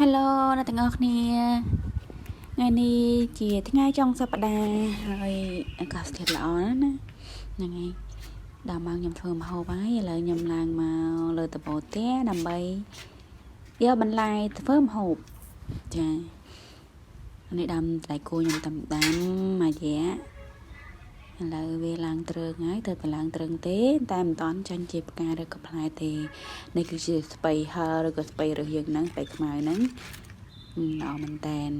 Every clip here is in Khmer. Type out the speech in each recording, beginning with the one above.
Hello អ្នកទាំងអស់គ្នាថ្ងៃនេះជាថ្ងៃចុងសប្តាហ៍ហើយអាកាសធាតុល្អណាស់ណាហ្នឹងហើយដល់ម៉ោងខ្ញុំធ្វើម្ហូបហើយឥឡូវខ្ញុំឡើងមកលើដំបូលផ្ទះដើម្បីយកបន្លែធ្វើម្ហូបចានេះដាំដៃគូខ្ញុំដាំមួយរយៈឥឡូវវាឡើងទ្រើងហើយទៅតែឡើងទ្រើងទេតែមិនតាន់ចាញ់ជាផ្កាឬក៏ផ្លែទេនេះគឺជាស្ពៃហឹរឬក៏ស្ពៃរើសយើងហ្នឹងស្ពៃខ្មៅហ្នឹងល្អមែនតែន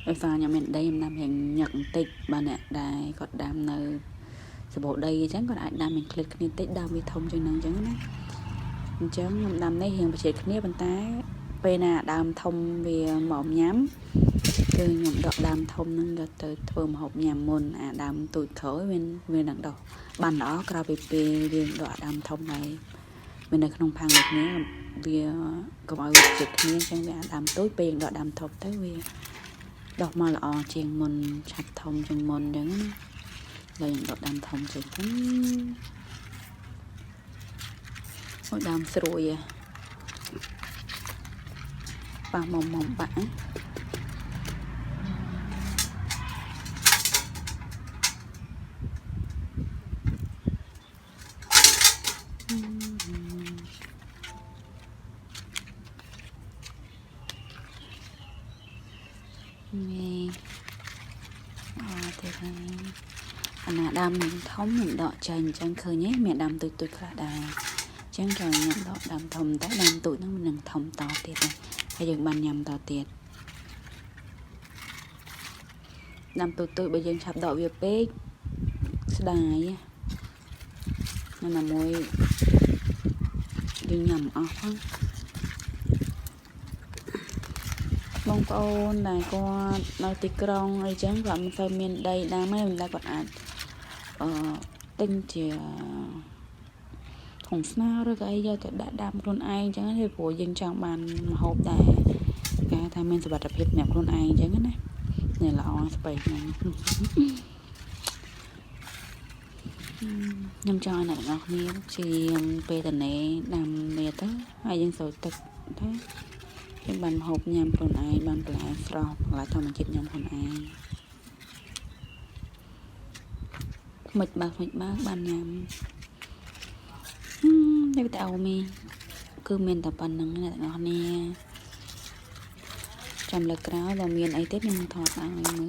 ដោយសារខ្ញុំមានដីខ្ញុំដាំរៀងញឹកបន្តិចបើអ្នកដែរគាត់ដាំនៅសបោដីអញ្ចឹងគាត់អាចដាំមានឃ្លាតគ្នាបន្តិចដាំវាធំជាងហ្នឹងអញ្ចឹងណាអញ្ចឹងខ្ញុំដាំនេះរៀងប្រឆេតគ្នាប៉ុន្តែពេលណាដើមធំវាមកញ៉ាំគឺខ្ញុំដកដើមធំហ្នឹងយកទៅធ្វើម្ហូបញ៉ាំមុនអាដើមទូចក្រោយវានឹងដុះបានល្អក្រោយពីពេលយើងដកដើមធំហើយវានៅក្នុងផាំងដូចនេះវាកុំឲ្យវាជិតគ្នាអញ្ចឹងវាអាដើមទូចពេលយើងដកដើមធំទៅវាដុះមកល្អជាងមុនឆាប់ធំជាងមុនអញ្ចឹងណាហើយយើងដកដើមធំចេញទៅអូដើមស្រួយប៉ះមុំបាក់នេះទៀតហើយអាណាដើមធំខ្ញុំដកចេញអញ្ចឹងឃើញទេមានដើមទូចខ្លះដែរអញ្ចឹងចូលខ្ញុំដកដើមធំតែដើមទូចហ្នឹងมันនឹងធំតទៀតហើយយើងបានញ៉ាំតទៀតដើមទូចបើយើងឆាប់ដកវាពេកស្ដាយណាមួយយើងញ៉ាំអស់ផងបងប្អូនដែលគាត់នៅទីក្រុងអីចឹងគាត់មិនសូវមានដីដាំទេតែគាត់អាចទិញជាធុងស្នោឬក៏អីយកទៅដាក់ដាំខ្លួនឯងចឹងទេព្រោះយើងចង់បានម្ហូបដែរគេថាមានសុវត្ថិភាពសម្រាប់ខ្លួនឯងចឹងណានេះល្អស្បៃហ្នឹងខ្ញុំចង់ឲ្យអ្នកទាំងអស់គ្នាជាពេលតនេដាំនេះទៅហើយយើងស្រោចទឹកទៅយើងបានម្ហូបញ៉ាំខ្លួនឯងបានបន្លែស្រស់បន្លែធម្មជាតិញ៉ាំខ្លួនឯងខ្មិចបើបានញ៉ាំនេះតែអូមីគឺមានតែប៉ុណ្្នឹងអ្នកទាំងអស់គ្នាចាំលើកក្រោយបើមានអីទៀតខ្ញុំថតឲ្យមើល